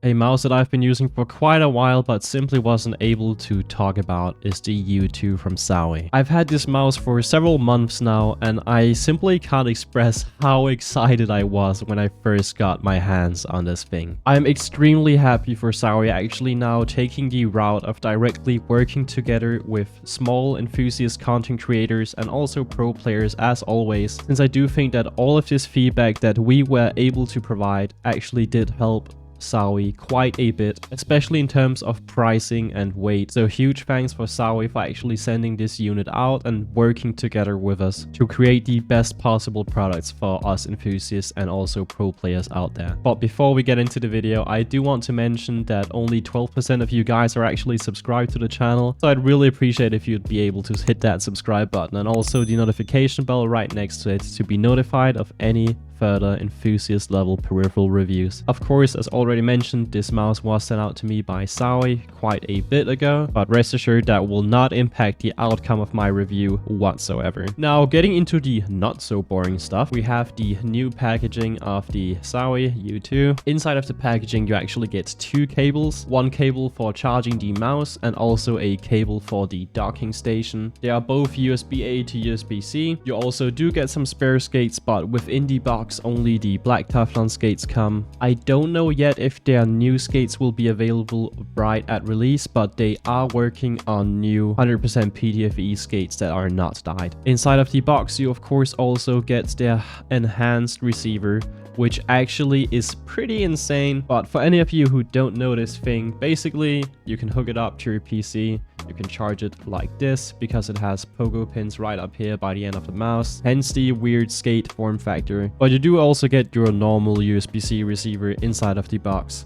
A mouse that I've been using for quite a while but simply wasn't able to talk about is the U2 from ZOWIE. I've had this mouse for several months now and I simply can't express how excited I was when I first got my hands on this thing. I'm extremely happy for ZOWIE actually now taking the route of directly working together with small enthusiast content creators and also pro players as always, since I do think that all of this feedback that we were able to provide actually did help ZOWIE quite a bit, especially in terms of pricing and weight. So huge thanks for ZOWIE for actually sending this unit out and working together with us to create the best possible products for us enthusiasts and also pro players out there. But before we get into the video, I do want to mention that only 12% of you guys are actually subscribed to the channel, so I'd really appreciate if you'd be able to hit that subscribe button and also the notification bell right next to it to be notified of any further enthusiast level peripheral reviews. Of course, as already mentioned, this mouse was sent out to me by ZOWIE quite a bit ago, but rest assured that will not impact the outcome of my review whatsoever. Now, getting into the not so boring stuff, we have the new packaging of the ZOWIE U2. Inside of the packaging, you actually get two cables, one cable for charging the mouse and also a cable for the docking station. They are both USB-A to USB-C. You also do get some spare skates, but within the box only the black Teflon skates come. I don't know yet if their new skates will be available right at release, but they are working on new 100% PTFE skates that are not dyed. Inside of the box, you of course also get their enhanced receiver, which actually is pretty insane. But for any of you who don't know this thing, basically you can hook it up to your PC. You can charge it like this because it has pogo pins right up here by the end of the mouse, hence the weird skate form factor. But you do also get your normal USB-C receiver inside of the box,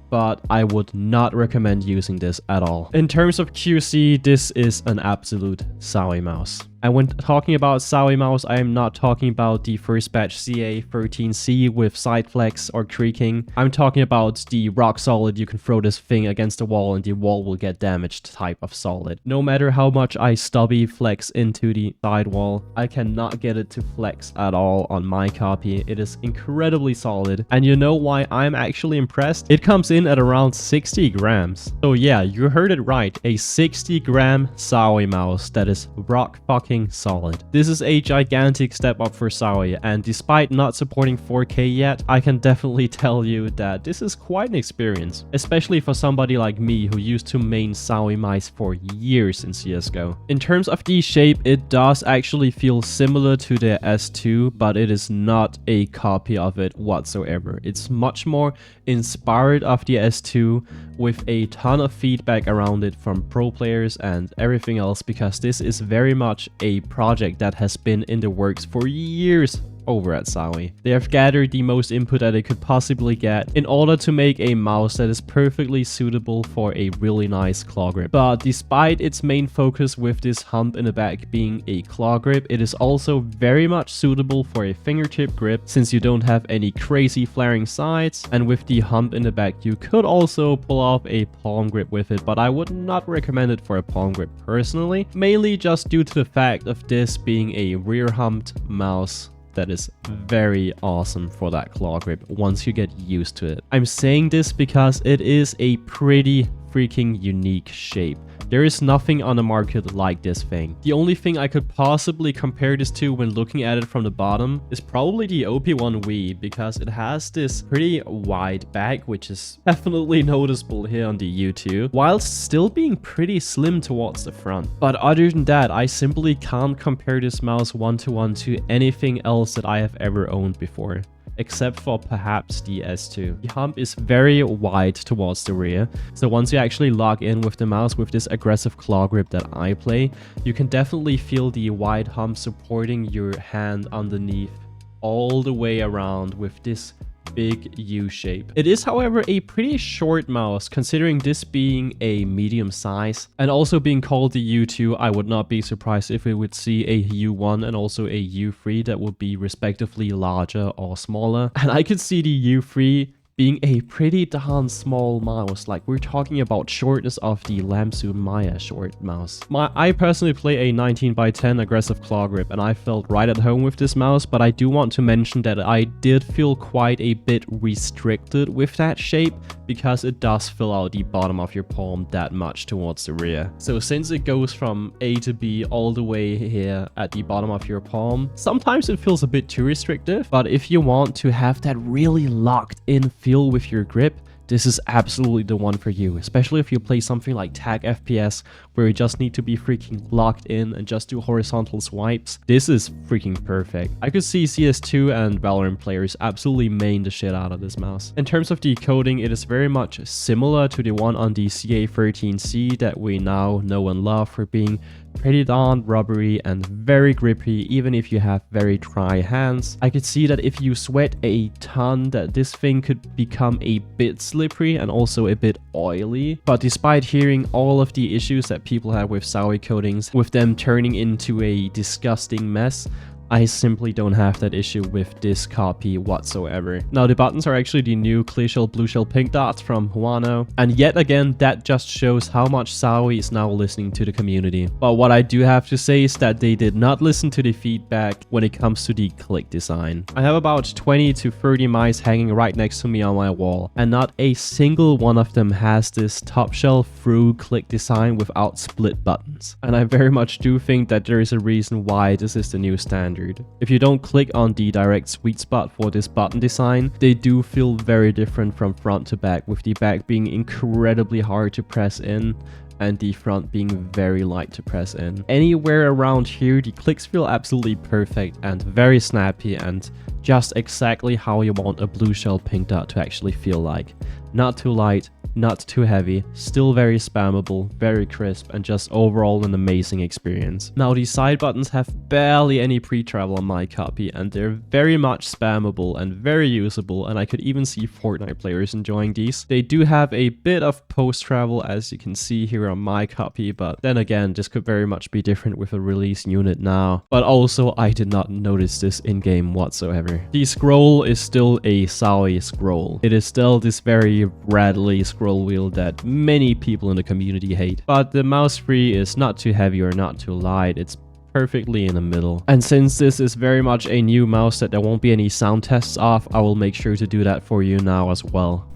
but I would not recommend using this at all. In terms of QC, this is an absolute ZOWIE mouse. And when talking about ZOWIE mouse, I am not talking about the first batch CA13C with side flex or creaking. I'm talking about the rock solid, you can throw this thing against the wall and the wall will get damaged type of solid. No matter how much I stubby flex into the side wall, I cannot get it to flex at all on my copy. It is incredibly solid. And you know why I'm actually impressed? It comes in at around 60 grams. So yeah, you heard it right. A 60-gram ZOWIE mouse that is rock fucking solid. This is a gigantic step up for ZOWIE, and despite not supporting 4K yet, I can definitely tell you that this is quite an experience, especially for somebody like me who used to main ZOWIE mice for years in CSGO. In terms of the shape, it does actually feel similar to the S2, but it is not a copy of it whatsoever. It's much more inspired of the S2 with a ton of feedback around it from pro players and everything else, because this is very much a project that has been in the works for years over at ZOWIE. They have gathered the most input that they could possibly get in order to make a mouse that is perfectly suitable for a really nice claw grip. But despite its main focus with this hump in the back being a claw grip, it is also very much suitable for a fingertip grip since you don't have any crazy flaring sides, and with the hump in the back you could also pull off a palm grip with it, but I would not recommend it for a palm grip personally, mainly just due to the fact of this being a rear humped mouse that is very awesome for that claw grip once you get used to it. I'm saying this because it is a pretty freaking unique shape. There is nothing on the market like this thing. The only thing I could possibly compare this to when looking at it from the bottom is probably the OP1 because it has this pretty wide back, which is definitely noticeable here on the U2, whilst still being pretty slim towards the front. But other than that, I simply can't compare this mouse one-to-one to anything else that I have ever owned before, except for perhaps the S2. The hump is very wide towards the rear, so once you actually log in with the mouse with this aggressive claw grip that I play, you can definitely feel the wide hump supporting your hand underneath all the way around with this big U shape. It is, however, a pretty short mouse considering this being a medium size, and also being called the U2, I would not be surprised if we would see a U1 and also a U3 that would be respectively larger or smaller. And I could see the U3 being a pretty darn small mouse. Like, we're talking about shortness of the Lamsu Maya short mouse. I personally play a 19x10 aggressive claw grip, and I felt right at home with this mouse, but I do want to mention that I did feel quite a bit restricted with that shape, because it does fill out the bottom of your palm that much towards the rear. So since it goes from A to B all the way here at the bottom of your palm, sometimes it feels a bit too restrictive, but if you want to have that really locked in feel with your grip, this is absolutely the one for you, especially if you play something like tag FPS where you just need to be freaking locked in and just do horizontal swipes. This is freaking perfect. I could see CS2 and Valorant players absolutely main the shit out of this mouse. In terms of decoding, it is very much similar to the one on the CA13C that we now know and love for being pretty darn rubbery and very grippy, even if you have very dry hands. I could see that if you sweat a ton, that this thing could become a bit slippery and also a bit oily. But despite hearing all of the issues that people have with ZOWIE coatings, with them turning into a disgusting mess, I simply don't have that issue with this copy whatsoever. Now, the buttons are actually the new clear shell, blue shell, pink dots from Huano. And yet again, that just shows how much ZOWIE is now listening to the community. But what I do have to say is that they did not listen to the feedback when it comes to the click design. I have about 20 to 30 mice hanging right next to me on my wall, and not a single one of them has this top shelf through click design without split buttons. And I very much do think that there is a reason why this is the new standard. If you don't click on the direct sweet spot for this button design, they do feel very different from front to back, with the back being incredibly hard to press in and the front being very light to press in. Anywhere around here, the clicks feel absolutely perfect and very snappy and just exactly how you want a blue shell pink dot to actually feel like. Not too light, not too heavy, still very spammable, very crisp, and just overall an amazing experience. Now, these side buttons have barely any pre-travel on my copy, and they're very much spammable and very usable, and I could even see Fortnite players enjoying these. They do have a bit of post-travel, as you can see here on my copy, but then again, this could very much be different with a release unit now. But also, I did not notice this in-game whatsoever. The scroll is still a ZOWIE scroll. It is still this very rattly scroll wheel that many people in the community hate. But the mouse free is not too heavy or not too light. It's perfectly in the middle. And since this is very much a new mouse that there won't be any sound tests off, I will make sure to do that for you now as well.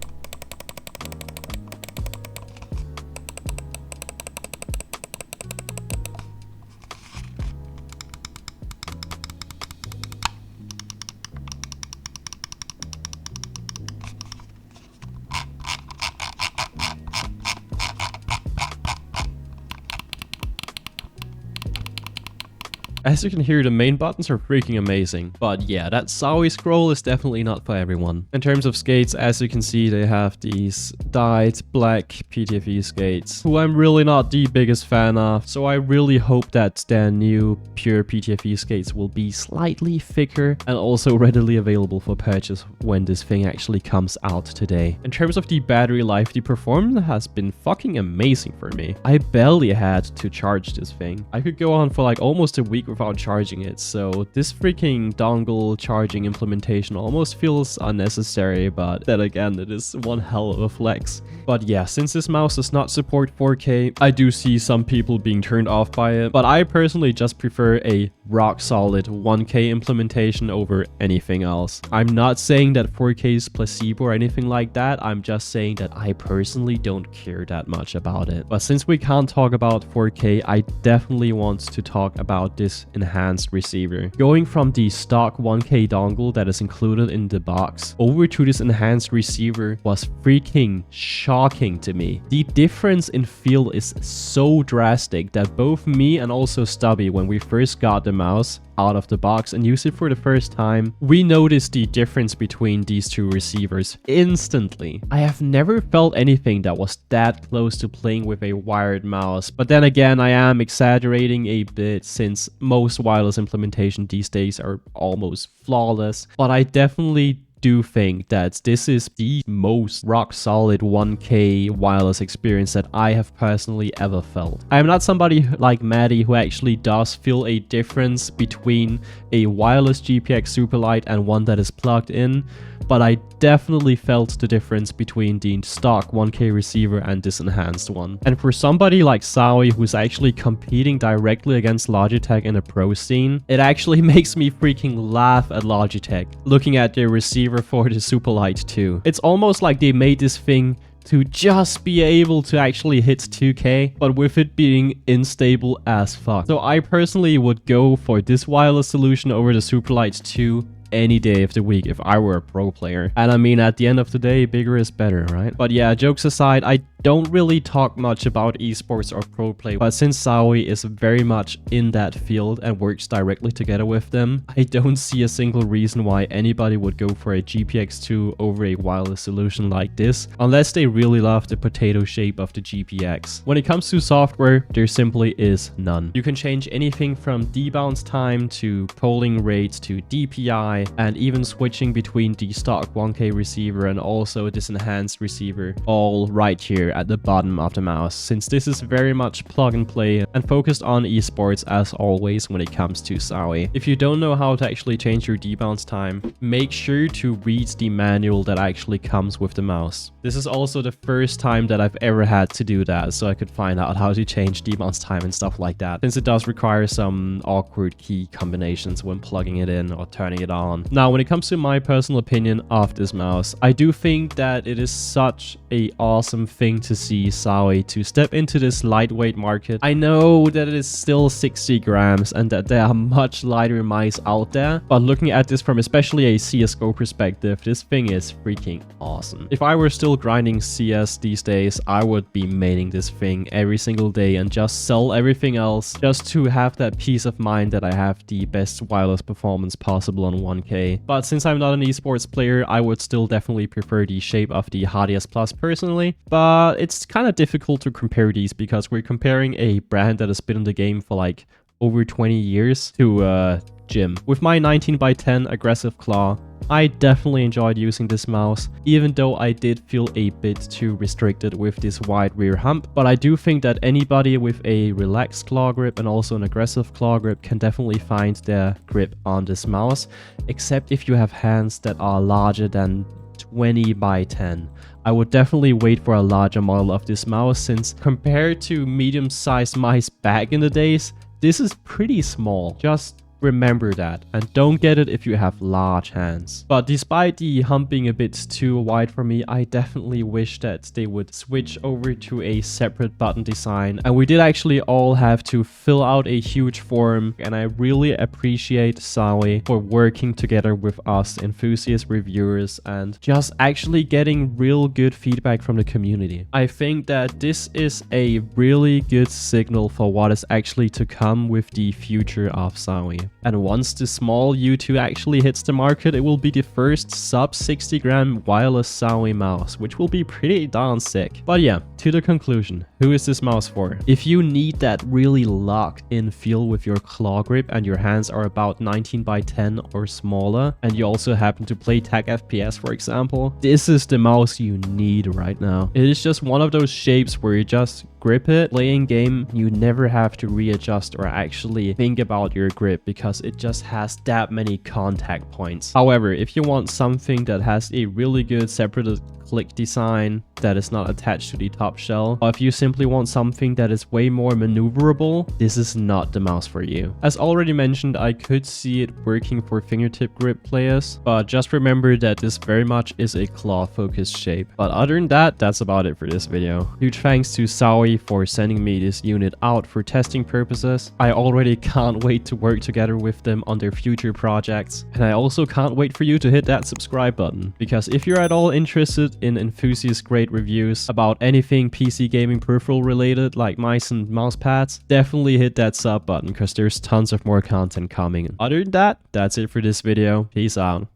As you can hear, the main buttons are freaking amazing. But yeah, that ZOWIE scroll is definitely not for everyone. In terms of skates, as you can see, they have these dyed black PTFE skates, who I'm really not the biggest fan of. So I really hope that their new pure PTFE skates will be slightly thicker and also readily available for purchase when this thing actually comes out today. In terms of the battery life, the performance has been fucking amazing for me. I barely had to charge this thing. I could go on for like almost a week without charging it, so this freaking dongle charging implementation almost feels unnecessary, but then again, it is one hell of a flex. But yeah, since this mouse does not support 4K, I do see some people being turned off by it, but I personally just prefer a rock solid 1K implementation over anything else. I'm not saying that 4K is placebo or anything like that, I'm just saying that I personally don't care that much about it. But since we can't talk about 4K, I definitely want to talk about this enhanced receiver. Going from the stock 1K dongle that is included in the box over to this enhanced receiver was freaking shocking to me. The difference in feel is so drastic that both me and also Stubby, when we first got the mouse out of the box and used it for the first time, we noticed the difference between these two receivers instantly. I have never felt anything that was that close to playing with a wired mouse, but then again, I am exaggerating a bit since most wireless implementation these days are almost flawless, but I definitely do think that this is the most rock solid 1K wireless experience that I have personally ever felt. I am not somebody like Maddie who actually does feel a difference between a wireless GPX Superlight and one that is plugged in, but I definitely felt the difference between the stock 1K receiver and this enhanced one. And for somebody like ZOWIE who's actually competing directly against Logitech in a pro scene, it actually makes me freaking laugh at Logitech looking at their receiver for the Superlight 2. It's almost like they made this thing to just be able to actually hit 2K, but with it being unstable as fuck. So I personally would go for this wireless solution over the Superlight 2 any day of the week if I were a pro player. And I mean, at the end of the day, bigger is better, right? But yeah, jokes aside, I don't really talk much about esports or pro play, but since ZOWIE is very much in that field and works directly together with them, I don't see a single reason why anybody would go for a GPX2 over a wireless solution like this, unless they really love the potato shape of the GPX. When it comes to software, there simply is none. You can change anything from debounce time to polling rates to DPI, and even switching between the stock 1K receiver and also this enhanced receiver, all right here at the bottom of the mouse, since this is very much plug and play and focused on esports as always when it comes to ZOWIE. If you don't know how to actually change your debounce time, make sure to read the manual that actually comes with the mouse. This is also the first time that I've ever had to do that, so I could find out how to change debounce time and stuff like that, since it does require some awkward key combinations when plugging it in or turning it on. Now, when it comes to my personal opinion of this mouse, I do think that it is such an awesome thing to see ZOWIE to step into this lightweight market. I know that it is still 60 grams and that there are much lighter mice out there, but looking at this from especially a CSGO perspective, this thing is freaking awesome. If I were still grinding CS these days, I would be maining this thing every single day and just sell everything else just to have that peace of mind that I have the best wireless performance possible on 1K. But since I'm not an esports player, I would still definitely prefer the shape of the HDS Plus personally, but it's kind of difficult to compare these because we're comparing a brand that has been in the game for like over 20 years to Jim. With my 19x10 aggressive claw, I definitely enjoyed using this mouse, even though I did feel a bit too restricted with this wide rear hump. But I do think that anybody with a relaxed claw grip and also an aggressive claw grip can definitely find their grip on this mouse, except if you have hands that are larger than 20x10. I would definitely wait for a larger model of this mouse, since compared to medium-sized mice back in the days, this is pretty small. Just remember that, and don't get it if you have large hands. But despite the hump being a bit too wide for me, I definitely wish that they would switch over to a separate button design. And we did actually all have to fill out a huge form, and I really appreciate ZOWIE for working together with us enthusiast reviewers and just actually getting real good feedback from the community. I think that this is a really good signal for what is actually to come with the future of ZOWIE. And once the small U2 actually hits the market, it will be the first sub 60 gram wireless ZOWIE mouse, which will be pretty darn sick. But yeah, to the conclusion, who is this mouse for? If you need that really locked in feel with your claw grip and your hands are about 19x10 or smaller, and you also happen to play tag FPS for example, this is the mouse you need right now. It is just one of those shapes where you just grip it, play in game, you never have to readjust or actually think about your grip because it just has that many contact points. However, if you want something that has a really good separated click design that is not attached to the top shell, or if you simply want something that is way more maneuverable, this is not the mouse for you. As already mentioned, I could see it working for fingertip grip players, but just remember that this very much is a claw focused shape. But other than that, that's about it for this video. Huge thanks to ZOWIE for sending me this unit out for testing purposes. I already can't wait to work together with them on their future projects, and I also can't wait for you to hit that subscribe button, because if you're at all interested in enthusiast grade reviews about anything PC gaming peripheral related like mice and mouse pads, definitely hit that sub button because there's tons of more content coming. Other than that, that's it for this video. Peace out.